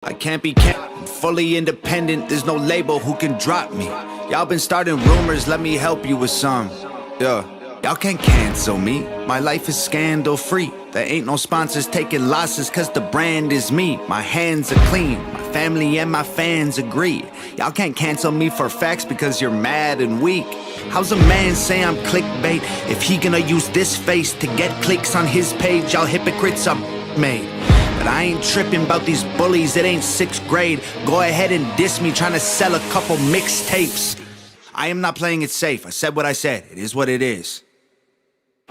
I can't be fully independent, there's no label who can drop me. Y'all been starting rumors, let me help you with some. Yeah, y'all can't cancel me, my life is scandal free. There ain't no sponsors taking losses cause the brand is me. My hands are clean, my family and my fans agree. Y'all can't cancel me for facts because you're mad and weak. How's a man say I'm clickbait if he gonna use this face to get clicks on his page? Y'all hypocrites are made. But I ain't tripping about these bullies, it ain't 6th grade. Go ahead and diss me trying to sell a couple mixtapes. I am not playing it safe, I said what I said, it is what it is.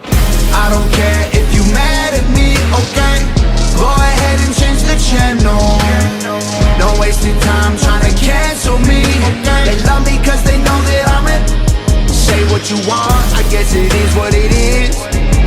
I don't care if you mad at me, okay? Go ahead and change the channel. Don't waste your time trying to cancel me, okay? They love me cause they know that I'm it. Say what you want, I guess it is what it is.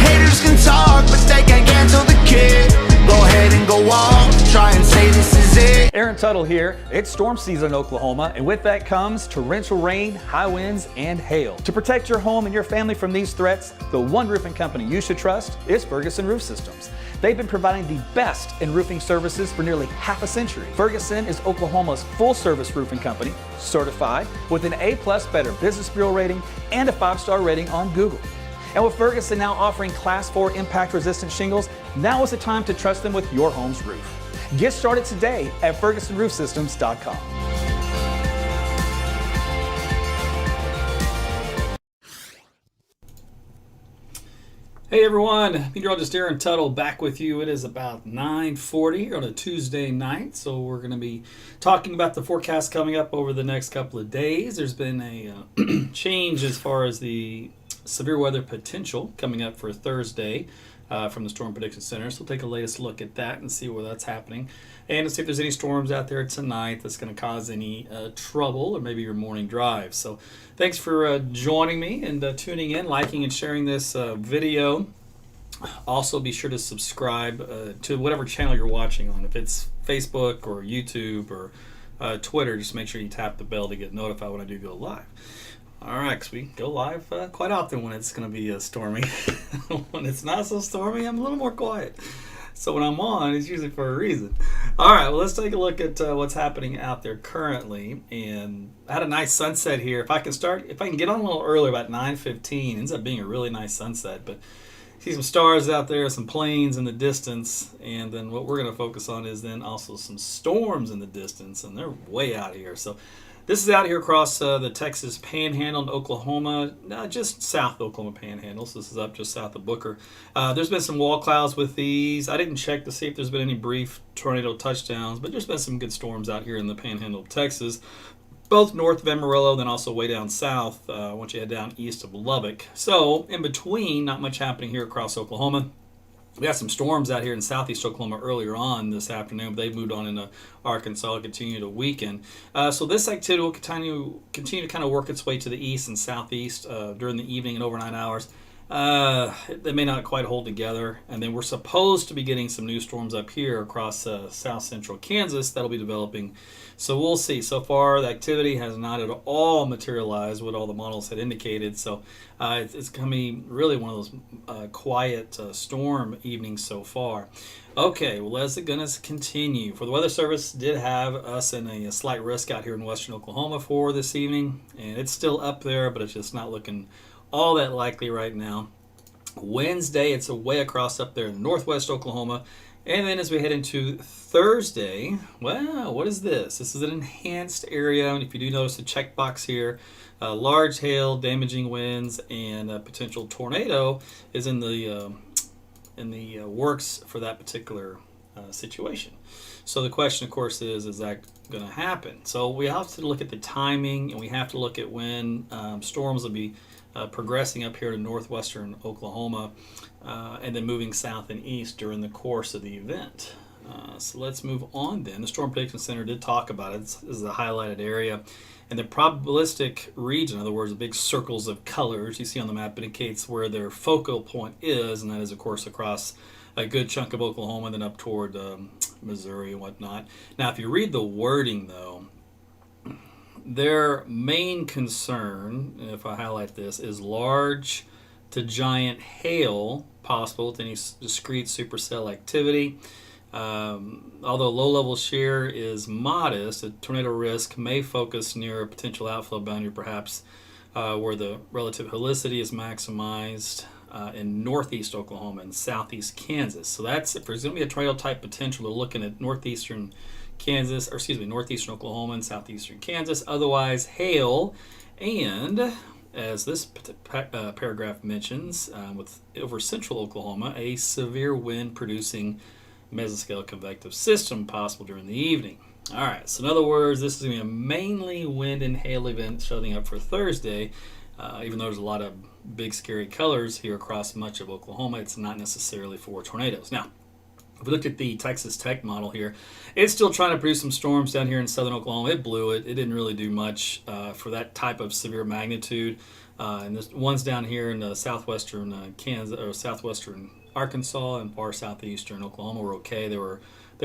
Haters can talk, but they can't cancel the kid. Go ahead and go off, try and say this is it. Aaron Tuttle here. It's storm season in Oklahoma, and with that comes torrential rain, high winds, and hail. To protect your home and your family from these threats, the one roofing company you should trust is Ferguson Roof Systems. They've been providing the best in roofing services for nearly half a century. Ferguson is Oklahoma's full-service roofing company, certified with an A+ Better Business Bureau rating and a 5-star rating on Google. And with Ferguson now offering Class 4 impact-resistant shingles, now is the time to trust them with your home's roof. Get started today at FergusonRoofSystems.com. Hey everyone, Meteorologist Aaron Tuttle back with you. It is about 9:40 on a Tuesday night, so we're going to be talking about the forecast coming up over the next couple of days. There's been a change as far as the severe weather potential coming up for Thursday from the Storm Prediction Center. So we'll take a latest look at that and see where that's happening. And to see if there's any storms out there tonight that's going to cause any trouble or maybe your morning drive. So thanks for joining me and tuning in, liking and sharing this video. Also be sure to subscribe to whatever channel you're watching on. If it's Facebook or YouTube or Twitter, just make sure you tap the bell to get notified when I do go live. All right, because we go live quite often when it's going to be stormy. When it's not so stormy, I'm a little more quiet. So when I'm on, it's usually for a reason. All right, well, let's take a look at what's happening out there currently. And I had a nice sunset here. If I can get on a little earlier, about 9:15, ends up being a really nice sunset. But see some stars out there, some planes in the distance. And then what we're going to focus on is then also some storms in the distance. And they're way out here. So this is out here across the Texas Panhandle in Oklahoma, just south of Oklahoma Panhandle. So this is up just south of Booker. There's been some wall clouds with these. I didn't check to see if there's been any brief tornado touchdowns, but there's been some good storms out here in the Panhandle of Texas, both north of Amarillo, then also way down south once you head down east of Lubbock. So in between, not much happening here across Oklahoma. We got some storms out here in southeast Oklahoma earlier on this afternoon, but they've moved on into Arkansas and continue to weaken. So this activity will continue to kind of work its way to the east and southeast during the evening and overnight hours. They may not quite hold together, and then we're supposed to be getting some new storms up here across south central Kansas that'll be developing. So we'll see. So far, the activity has not at all materialized what all the models had indicated. So it's coming really one of those quiet storm evenings so far. Okay, well, as it's going to continue, for the Weather Service did have us in a slight risk out here in western Oklahoma for this evening, and it's still up there, but it's just not looking all that likely right now. Wednesday, it's way across up there in northwest Oklahoma. And then as we head into Thursday, well, what is this? This is an enhanced area. And if you do notice the checkbox here, large hail, damaging winds, and a potential tornado is in the works for that particular situation. So the question, of course, is that going to happen? So we have to look at the timing, and we have to look at when storms will be progressing up here to northwestern Oklahoma and then moving south and east during the course of the event. So let's move on then. The Storm Prediction Center did talk about it. This is a highlighted area. And the probabilistic region, in other words, the big circles of colors you see on the map, indicates where their focal point is, and that is, of course, across a good chunk of Oklahoma, then up toward Missouri and whatnot. Now, if you read the wording, though, their main concern, if I highlight this, is large to giant hail possible with any discrete supercell activity. Although low-level shear is modest, a tornado risk may focus near a potential outflow boundary, perhaps where the relative helicity is maximized in northeast Oklahoma and southeast Kansas. So that's, if there's going to be a tornado type potential, we're looking at northeastern northeastern Oklahoma and southeastern Kansas. Otherwise, hail, and as this paragraph mentions, with over central Oklahoma, a severe wind producing mesoscale convective system possible during the evening. All right, so in other words, this is going to be a mainly wind and hail event showing up for Thursday. Even though there's a lot of big scary colors here across much of Oklahoma, it's not necessarily for tornadoes. Now, if we looked at the Texas Tech model here, it's still trying to produce some storms down here in southern Oklahoma. It blew it. It didn't really do much for that type of severe magnitude. And the ones down here in the southwestern Kansas or southwestern Arkansas and far southeastern Oklahoma were okay. They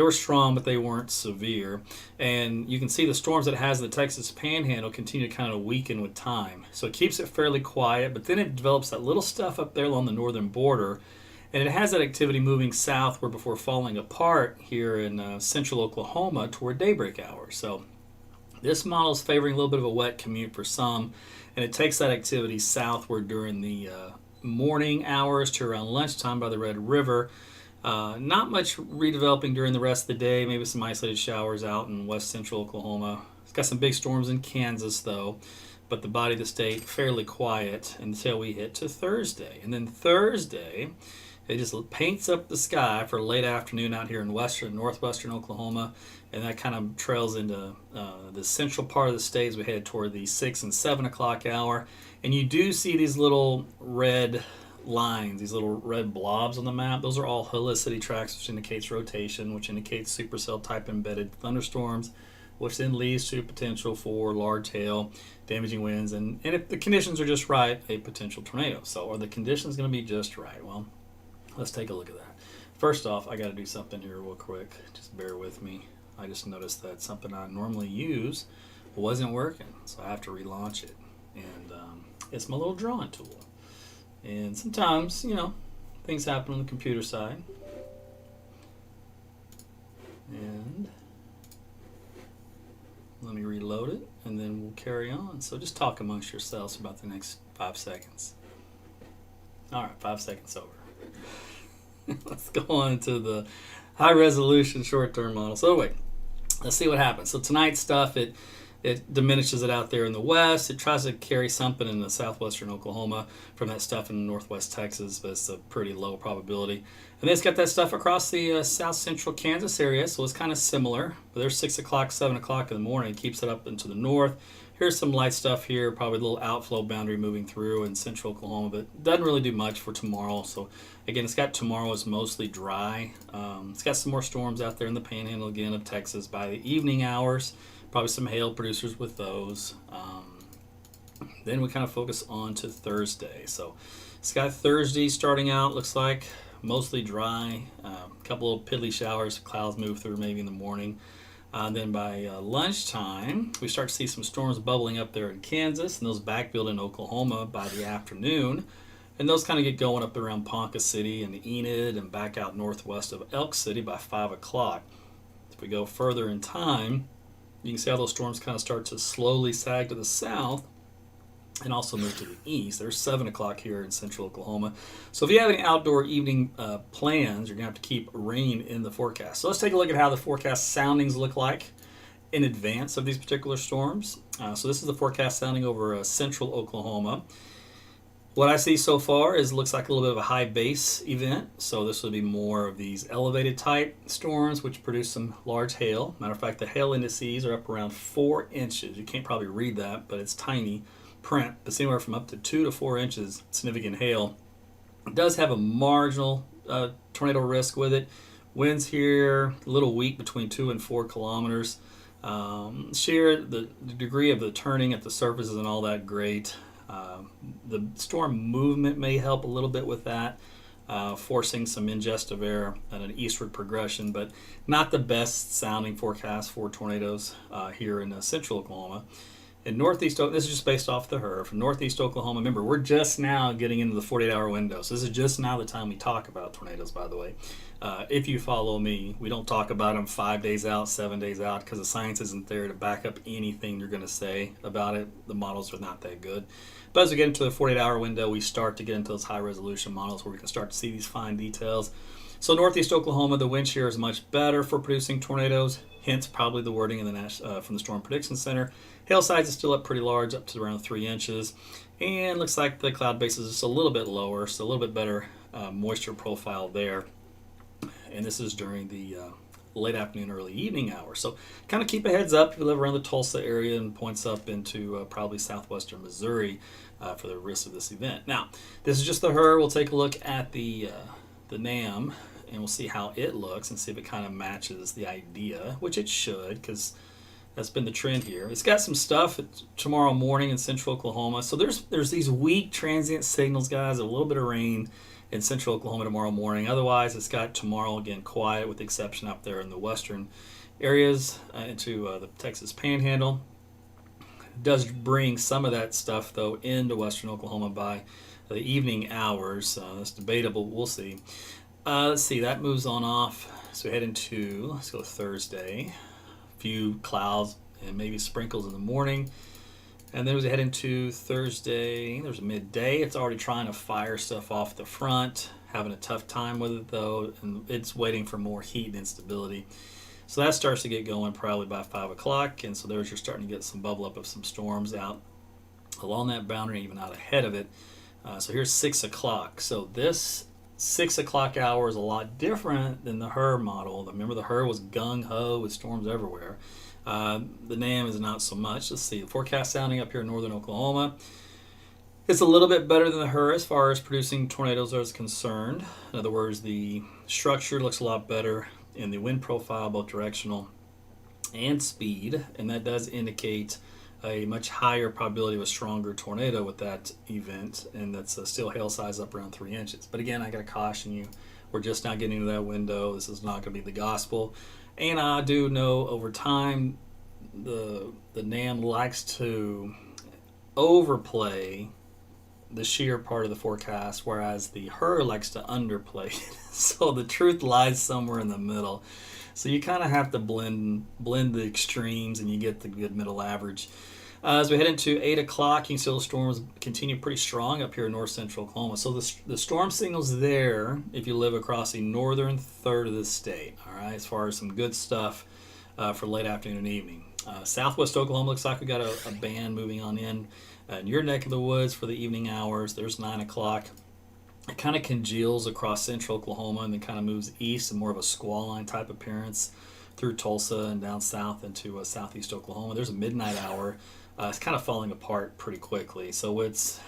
were strong, but they weren't severe. And you can see the storms that it has in the Texas Panhandle continue to kind of weaken with time. So it keeps it fairly quiet, but then it develops that little stuff up there along the northern border. And it has that activity moving southward before falling apart here in central Oklahoma toward daybreak hours. So this model is favoring a little bit of a wet commute for some, and it takes that activity southward during the morning hours to around lunchtime by the Red River. Not much redeveloping during the rest of the day, maybe some isolated showers out in west central Oklahoma. It's got some big storms in Kansas, though, but the body of the state fairly quiet until we hit to Thursday. And then Thursday, it just paints up the sky for late afternoon out here in northwestern Oklahoma, and that kind of trails into the central part of the state as we head toward the 6 and 7 o'clock hour. And you do see these little red lines, these little red blobs on the map. Those are all helicity tracks, which indicates rotation, which indicates supercell type embedded thunderstorms, which then leads to potential for large hail, damaging winds, and if the conditions are just right, a potential tornado. So are the conditions going to be just right? Well, let's take a look at that. First off, I got to do something here real quick. Just bear with me. I just noticed that something I normally use wasn't working, so I have to relaunch it. And it's my little drawing tool. And sometimes, things happen on the computer side. And let me reload it, and then we'll carry on. So just talk amongst yourselves about the next 5 seconds. All right, 5 seconds over. Let's go on to the high-resolution short-term model. So wait, let's see what happens. So tonight's stuff, it diminishes it out there in the west. It tries to carry something in the southwestern Oklahoma from that stuff in northwest Texas, but it's a pretty low probability. And then it's got that stuff across the south central Kansas area, so it's kind of similar. But there's 6 o'clock, 7 o'clock in the morning. It keeps it up into the north. Here's some light stuff here, probably a little outflow boundary moving through in central Oklahoma, but doesn't really do much for tomorrow. So again, it's got tomorrow is mostly dry. It's got some more storms out there in the panhandle again of Texas by the evening hours. Probably some hail producers with those. Then we kind of focus on to Thursday. So it's got Thursday starting out, looks like mostly dry. A couple of piddly showers, clouds move through maybe in the morning. Then by lunchtime, we start to see some storms bubbling up there in Kansas, and those backbuild in Oklahoma by the afternoon. And those kind of get going up around Ponca City and Enid and back out northwest of Elk City by 5 o'clock. If we go further in time, you can see how those storms kind of start to slowly sag to the south and also move to the east. There's 7 o'clock here in central Oklahoma. So if you have any outdoor evening plans, you're going to have to keep rain in the forecast. So let's take a look at how the forecast soundings look like in advance of these particular storms. So this is the forecast sounding over central Oklahoma. What I see so far is looks like a little bit of a high base event. So this will be more of these elevated type storms, which produce some large hail. Matter of fact, the hail indices are up around 4 inches. You can't probably read that, but it's tiny print. It's anywhere from up to 2 to 4 inches significant hail. It does have a marginal tornado risk with it. Winds here a little weak, between 2 and 4 kilometers. Shear, the degree of the turning at the surface isn't all that great. The storm movement may help a little bit with that, forcing some ingest of air and an eastward progression, but not the best sounding forecast for tornadoes here in central Oklahoma. In Northeast, this is just based off the HERF. Northeast Oklahoma, remember, we're just now getting into the 48-hour window. So this is just now the time we talk about tornadoes, by the way. If you follow me, we don't talk about them 5 days out, 7 days out, because the science isn't there to back up anything you're going to say about it. The models are not that good. But as we get into the 48-hour window, we start to get into those high-resolution models where we can start to see these fine details. So Northeast Oklahoma, the wind shear is much better for producing tornadoes, hence probably the wording in the from the Storm Prediction Center. Hail size is still up pretty large, up to around 3 inches. And looks like the cloud base is just a little bit lower, so a little bit better moisture profile there. And this is during the late afternoon, early evening hours. So kind of keep a heads up if you live around the Tulsa area and points up into probably southwestern Missouri for the risk of this event. Now, this is just the HER. We'll take a look at the NAM, and we'll see how it looks and see if it kind of matches the idea, which it should, because that's been the trend here. It's got some stuff tomorrow morning in central Oklahoma. So there's these weak transient signals, guys, a little bit of rain in central Oklahoma tomorrow morning. Otherwise, it's got tomorrow, again, quiet with the exception up there in the western areas into the Texas Panhandle. It does bring some of that stuff, though, into western Oklahoma by the evening hours. That's debatable. We'll see. Let's see. That moves on off. So we head into, let's go Thursday. A few clouds and maybe sprinkles in the morning. And then as we head into Thursday, there's a midday. It's already trying to fire stuff off the front. Having a tough time with it, though. And it's waiting for more heat and instability. So that starts to get going probably by 5 o'clock. And so there's you're starting to get some bubble up of some storms out along that boundary, even out ahead of it. So here's 6 o'clock. So this 6 o'clock hour is a lot different than the HER model. Remember, the HER was gung-ho with storms everywhere. The NAM is not so much. Let's see. The forecast sounding up here in northern Oklahoma. It's a little bit better than the HER as far as producing tornadoes is concerned. In other words, the structure looks a lot better in the wind profile, both directional and speed. And that does indicate a much higher probability of a stronger tornado with that event, and that's still hail size up around 3 inches. But again, I got to caution you, we're just not getting into that window. This is not going to be the gospel. And I do know over time the NAM likes to overplay the shear part of the forecast, whereas the HER likes to underplay it. So the truth lies somewhere in the middle. So you kind of have to blend the extremes, and you get the good middle average. As we head into 8 o'clock, you can see the storms continue pretty strong up here in north central Oklahoma. So the storm signal's there if you live across the northern third of the state, all right, as far as some good stuff for late afternoon and evening. Southwest Oklahoma looks like we got a band moving on in your neck of the woods for the evening hours. There's 9 o'clock. It kind of congeals across central Oklahoma and then kind of moves east and more of a squall line type appearance through Tulsa and down south into southeast Oklahoma. There's a midnight hour. It's kind of falling apart pretty quickly. So its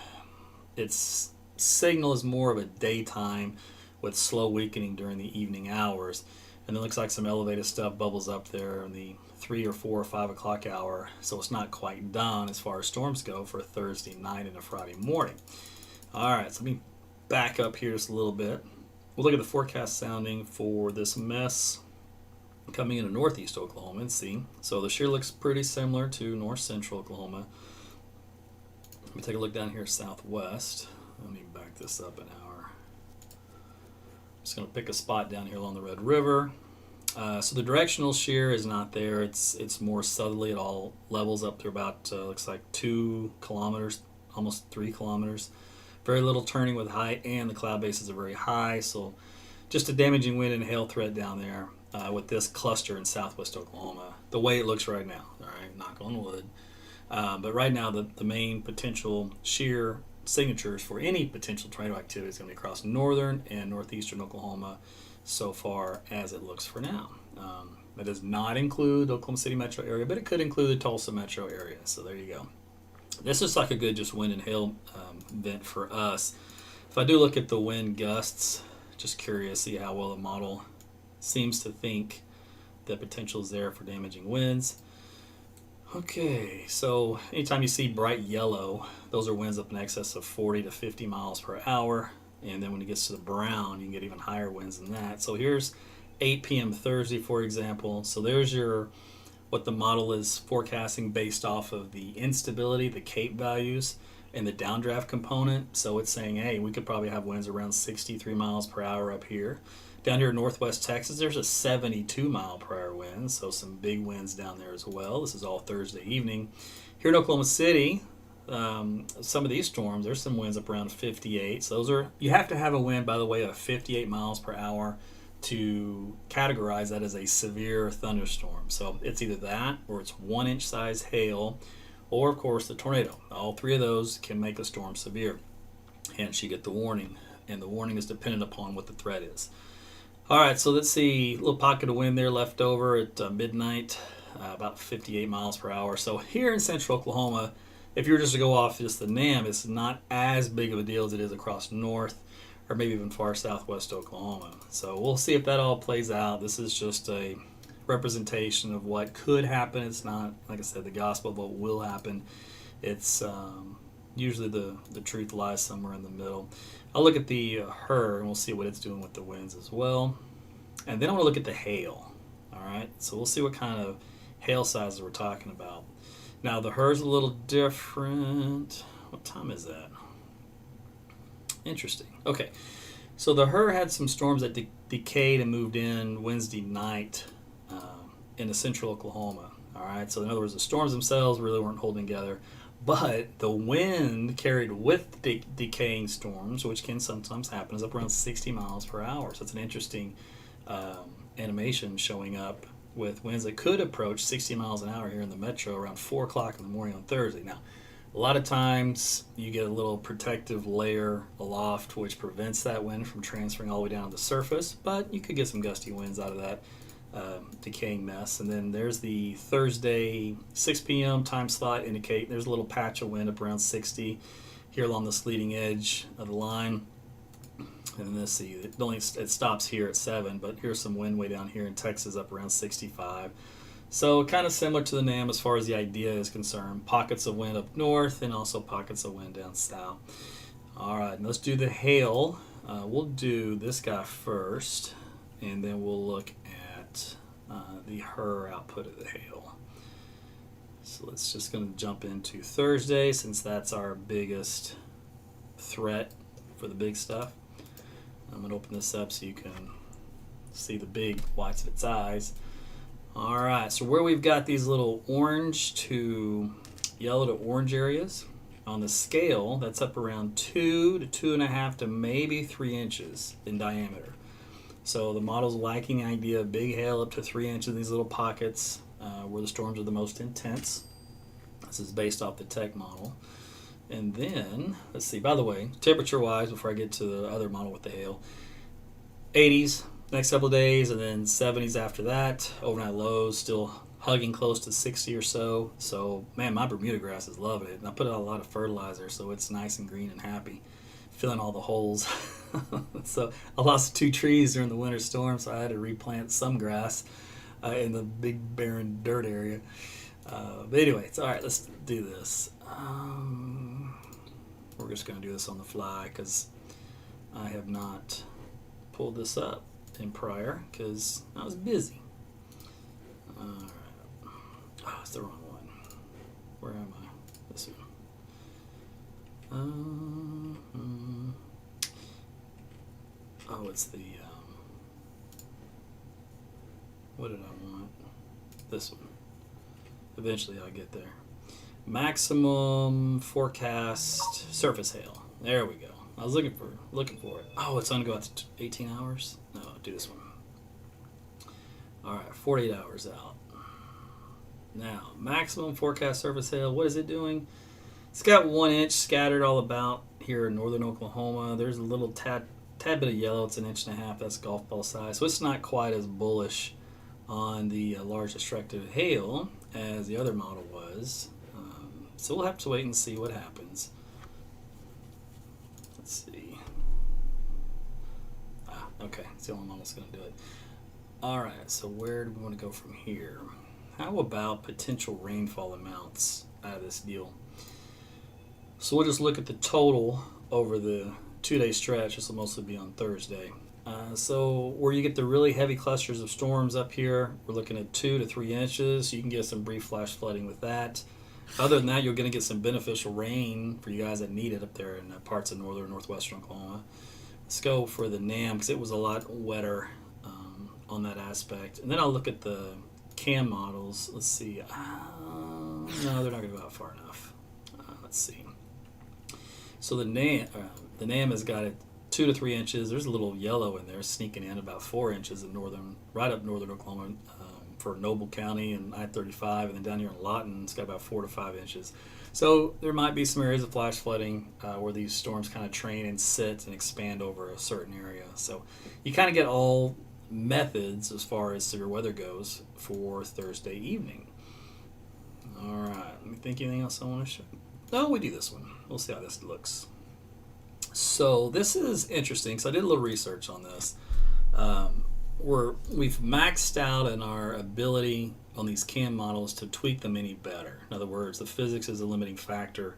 signal is more of a daytime with slow weakening during the evening hours. And it looks like some elevated stuff bubbles up there in the 3 or 4 or 5 o'clock hour. So it's not quite done as far as storms go for a Thursday night and a Friday morning. All right, so let me back up here just a little bit. We'll look at the forecast sounding for this mess coming into northeast Oklahoma and see. So the shear looks pretty similar to north central Oklahoma. Let me take a look down here southwest. Let me back this up an hour. I'm just going to pick a spot down here along the Red River. So the directional shear is not there. It's more southerly at all levels up to about looks like 2 kilometers, almost 3 kilometers. Very little turning with height, and the cloud bases are very high. So just a damaging wind and hail threat down there with this cluster in southwest Oklahoma, the way it looks right now. All right, knock on wood. But right now, the main potential shear signatures for any potential tornado activity is going to be across northern and northeastern Oklahoma so far as it looks for now. That does not include the Oklahoma City metro area, but it could include the Tulsa metro area. So there you go. This is like a good just wind and hail event for us. If I do look at the wind gusts, just curious, see how well the model seems to think that potential is there for damaging winds. Okay, so anytime you see bright yellow, those are winds up in excess of 40 to 50 miles per hour. And then when it gets to the brown, you can get even higher winds than that. So here's 8 p.m. Thursday, for example. So there's your what the model is forecasting based off of the instability, the Cape values, and the downdraft component. So it's saying, hey, we could probably have winds around 63 miles per hour up here. Down here in northwest Texas, there's a 72 mile per hour wind, so some big winds down there as well. This is all Thursday evening. Here in Oklahoma City, some of these storms, there's some winds up around 58. So those are, you have to have a wind, by the way, of 58 miles per hour to categorize that as a severe thunderstorm. So it's either that, or it's 1-inch size hail, or of course the tornado. All three of those can make a storm severe. Hence you get the warning, and the warning is dependent upon what the threat is. All right, so let's see, a little pocket of wind there left over at midnight, about 58 miles per hour. So here in central Oklahoma, if you were just to go off just the NAM, it's not as big of a deal as it is across north or maybe even far southwest Oklahoma. So we'll see if that all plays out. This is just a representation of what could happen. It's not, like I said, the gospel of what will happen. It's usually the truth lies somewhere in the middle. I'll look at the HER and we'll see what it's doing with the winds as well. And then I want to look at the hail. All right, so we'll see what kind of hail sizes we're talking about. Now the HER is a little different. What time is that? Interesting. Okay, so the HER had some storms that decayed and moved in Wednesday night into central Oklahoma. All right, so in other words, the storms themselves really weren't holding together, but the wind carried with decaying storms, which can sometimes happen, is up around 60 miles per hour. So it's an interesting animation showing up with winds that could approach 60 miles an hour here in the metro around 4 o'clock in the morning on Thursday. Now, a lot of times you get a little protective layer aloft which prevents that wind from transferring all the way down to the surface, but you could get some gusty winds out of that decaying mess. And then there's the Thursday 6 p.m. time slot indicate there's a little patch of wind up around 60 here along this leading edge of the line. And then let's see, it stops here at 7, but here's some wind way down here in Texas up around 65. So kind of similar to the NAM as far as the idea is concerned. Pockets of wind up north and also pockets of wind down south. All right, let's do the hail. We'll do this guy first, and then we'll look at the HER output of the hail. So let's just going to jump into Thursday since that's our biggest threat for the big stuff. I'm going to open this up so you can see the big whites of its eyes. All right, so where we've got these little orange to yellow to orange areas on the scale, that's up around 2 to 2.5 to maybe 3 inches in diameter. So the model's liking the idea of big hail up to 3 inches in these little pockets where the storms are the most intense. This is based off the tech model. And then, let's see, by the way, temperature-wise, before I get to the other model with the hail, 80s next couple of days, and then 70s after that. Overnight lows still hugging close to 60 or so. So, man, my Bermuda grass is loving it. And I put out a lot of fertilizer, so it's nice and green and happy, filling all the holes. So I lost 2 trees during the winter storm, so I had to replant some grass in the big barren dirt area. But anyway, it's all right. Let's do this. We're just going to do this on the fly because I have not pulled this up in prior because I was busy. All right. Oh, it's the wrong one. Where am I? This one. Oh, it's the what did I want? This one. Eventually I'll get there. Maximum forecast surface hail. There we go. I was looking for it. Oh, it's going to go out to 18 hours? No, I'll do this one. All right, 48 hours out. Now, maximum forecast surface hail. What is it doing? It's got 1 inch scattered all about here in northern Oklahoma. There's a little tad bit of yellow. It's 1.5 inches. That's golf ball size. So it's not quite as bullish on the large destructive hail as the other model was. So we'll have to wait and see what happens. Let's see. Okay, it's the only model that's going to do it. All right, so where do we want to go from here? How about potential rainfall amounts out of this deal? So we'll just look at the total over the 2-day stretch. This will mostly be on Thursday. So where you get the really heavy clusters of storms up here, we're looking at 2 to 3 inches. You can get some brief flash flooding with that. Other than that, you're going to get some beneficial rain for you guys that need it up there in parts of northern northwestern Oklahoma. Let's go for the NAM because it was a lot wetter on that aspect. And then I'll look at the CAM models. Let's see. No, they're not going to go out far enough. Let's see. So the NAM has got it 2 to 3 inches. There's a little yellow in there sneaking in about 4 inches in right up northern Oklahoma for Noble County and I-35, and then down here in Lawton, it's got about 4 to 5 inches. So there might be some areas of flash flooding where these storms kind of train and sit and expand over a certain area. So you kind of get all methods as far as severe weather goes for Thursday evening. All right, let me think anything else I want to show. No, we do this one. We'll see how this looks. So this is interesting because I did a little research on this. We've maxed out in our ability on these CAM models to tweak them any better. In other words, the physics is a limiting factor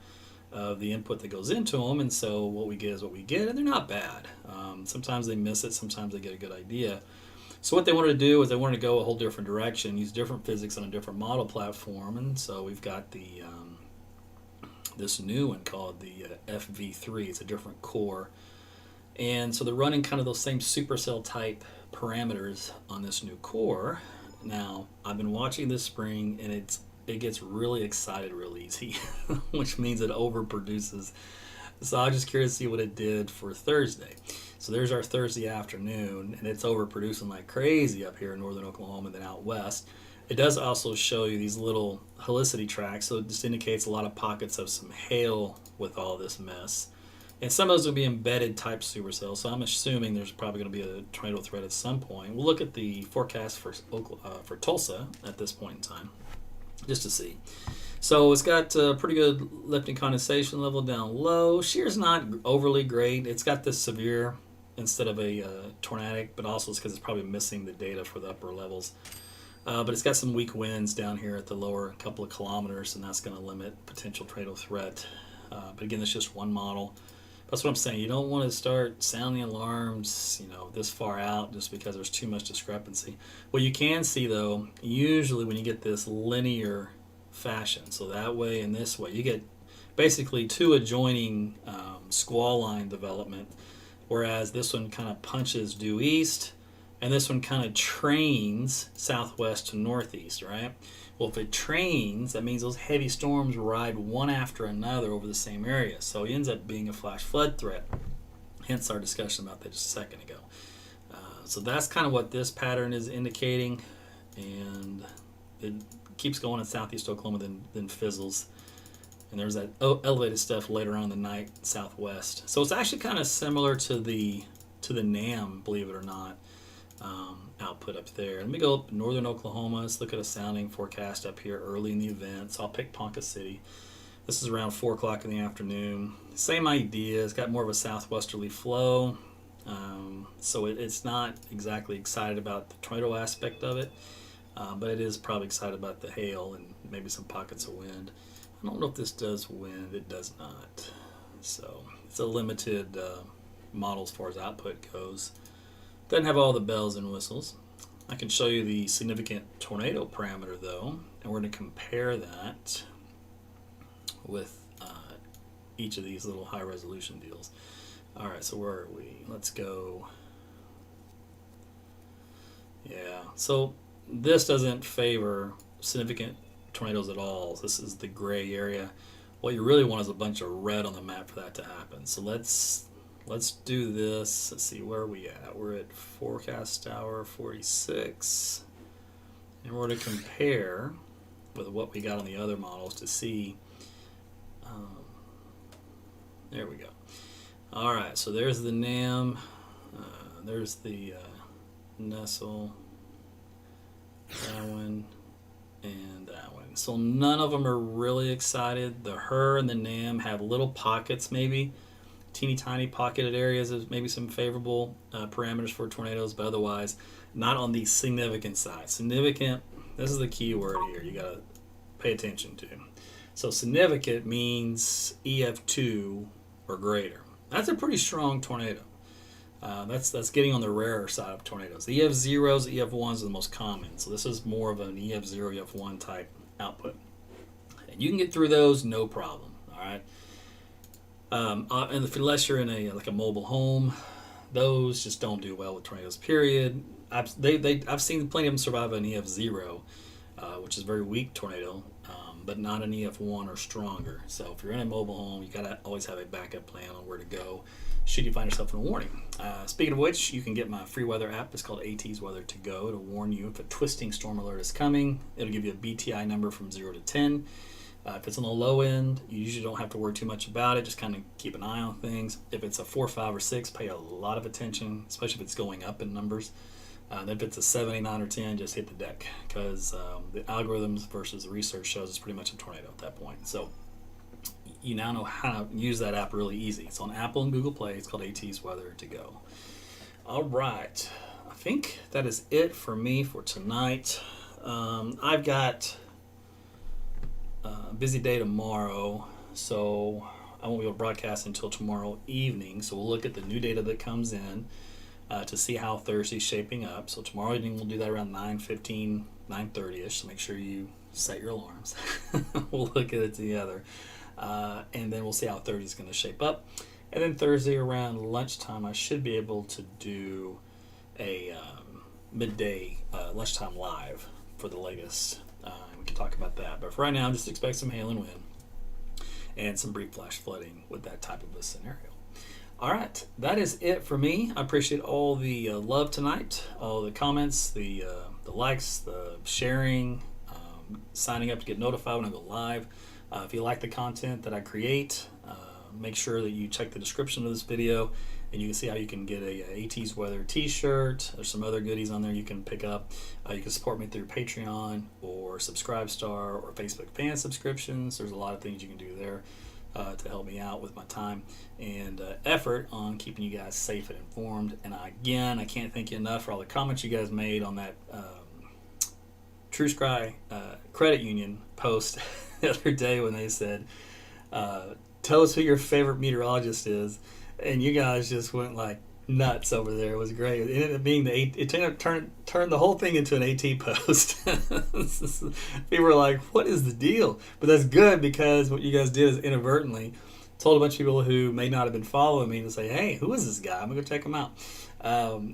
of the input that goes into them, and so what we get is what we get, and they're not bad. Sometimes they miss it, sometimes they get a good idea. So what they wanted to do is they wanted to go a whole different direction, use different physics on a different model platform, and so we've got the this new one called the FV3. It's a different core. And so they're running kind of those same supercell type parameters on this new core. Now, I've been watching this spring and it gets really excited real easy, which means it overproduces. So I'm just curious to see what it did for Thursday. So there's our Thursday afternoon, and it's overproducing like crazy up here in northern Oklahoma and then out west. It does also show you these little helicity tracks, so it just indicates a lot of pockets of some hail with all this mess. And some of those will be embedded type supercells, so I'm assuming there's probably going to be a tornado threat at some point. We'll look at the forecast for Tulsa at this point in time, just to see. So it's got a pretty good lifting condensation level down low. Shear's not overly great. It's got this severe instead of a tornadic, but also it's because it's probably missing the data for the upper levels. But it's got some weak winds down here at the lower couple of kilometers, and that's going to limit potential tornado threat. But again, it's just one model. That's what I'm saying. You don't want to start sounding alarms, this far out just because there's too much discrepancy. What you can see, though, usually when you get this linear fashion, so that way and this way, you get basically two adjoining squall line development, whereas this one kind of punches due east, and this one kind of trains southwest to northeast, right? Well, if it trains, that means those heavy storms ride one after another over the same area. So it ends up being a flash flood threat. Hence our discussion about that just a second ago. So that's kind of what this pattern is indicating. And it keeps going in southeast Oklahoma, then fizzles. And there's that elevated stuff later on in the night southwest. So it's actually kind of similar to the NAM, believe it or not. Output up there. Let me go up northern Oklahoma. Let's look at a sounding forecast up here early in the event. So I'll pick Ponca City. This is around 4 o'clock in the afternoon. Same idea. It's got more of a southwesterly flow. So it's not exactly excited about the tornado aspect of it, but it is probably excited about the hail and maybe some pockets of wind. I don't know if this does wind. It does not. So it's a limited model as far as output goes. Doesn't have all the bells and whistles. I can show you the significant tornado parameter though, and we're going to compare that with each of these little high resolution deals. Alright, so where are we? Let's go. Yeah, so this doesn't favor significant tornadoes at all. This is the gray area. What you really want is a bunch of red on the map for that to happen. So let's do this. Let's see, where are we at? We're at forecast hour 46. And we're going to compare with what we got on the other models to see. There we go. All right, so there's the NAM. There's the Nestle. That one. And that one. So none of them are really excited. The HER and the NAM have little pockets maybe. Teeny tiny pocketed areas of maybe some favorable parameters for tornadoes, but otherwise not on the significant side. Significant, this is the key word here you got to pay attention to. So significant means EF2 or greater. That's a pretty strong tornado. That's getting on the rarer side of tornadoes. The EF0s, the EF1s are the most common. So this is more of an EF0, EF1 type output. And you can get through those no problem. All right. And unless you're in a mobile home, those just don't do well with tornadoes. Period. I've seen plenty of them survive an EF0, which is a very weak tornado, but not an EF1 or stronger. So if you're in a mobile home, you gotta always have a backup plan on where to go should you find yourself in a warning. Speaking of which, you can get my free weather app. It's called AT's Weather to Go to warn you if a twisting storm alert is coming. It'll give you a BTI number from 0 to 10. If it's on the low end, you usually don't have to worry too much about it. Just kind of keep an eye on things. If it's a 4, 5, or 6, pay a lot of attention, especially if it's going up in numbers. If it's a 7, 8, 9, or 10, just hit the deck, because the algorithms versus the research shows it's pretty much a tornado at that point. So you now know how to use that app really easy. It's on Apple and Google Play. It's called AT's Weather to Go. All right. I think that is it for me for tonight. I've got a busy day tomorrow, so I won't be able to broadcast until tomorrow evening. So we'll look at the new data that comes in to see how Thursday's shaping up. So tomorrow evening we'll do that around 9:15, 9:30ish. So make sure you set your alarms. We'll look at it together. And then we'll see how Thursday's going to shape up. And then Thursday around lunchtime, I should be able to do a midday lunchtime live for the latest. We can talk about that. But for right now, just expect some hail and wind and some brief flash flooding with that type of a scenario. All right, that is it for me. I appreciate all the love tonight, all the comments, the likes, the sharing, signing up to get notified when I go live. If you like the content that I create, make sure that you check the description of this video, and you can see how you can get a AT's Weather t-shirt. There's some other goodies on there you can pick up. You can support me through Patreon or Subscribestar or Facebook fan subscriptions. There's a lot of things you can do there to help me out with my time and effort on keeping you guys safe and informed. And again, I can't thank you enough for all the comments you guys made on that True Sky Credit Union post the other day when they said, tell us who your favorite meteorologist is, and you guys just went like nuts over there. It was great. It ended up being turned the whole thing into an AT post. People were like, what is the deal? But that's good, because what you guys did is inadvertently told a bunch of people who may not have been following me to say, hey, who is this guy? I'm going to go check him out.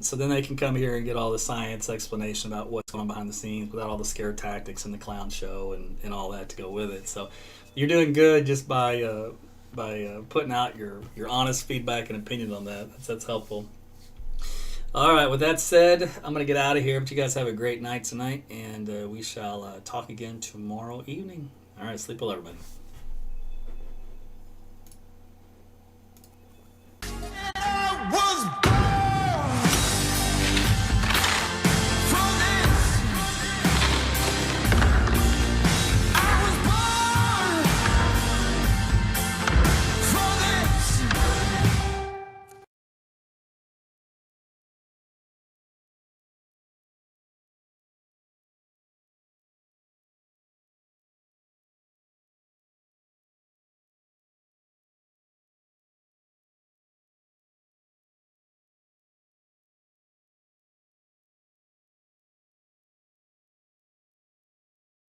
So then they can come here and get all the science explanation about what's going on behind the scenes without all the scare tactics and the clown show and all that to go with it. So you're doing good just by putting out your honest feedback and opinion on that. That's helpful. All right, with that said, I'm going to get out of here. But you guys have a great night tonight, and we shall talk again tomorrow evening. All right, sleep well, everybody.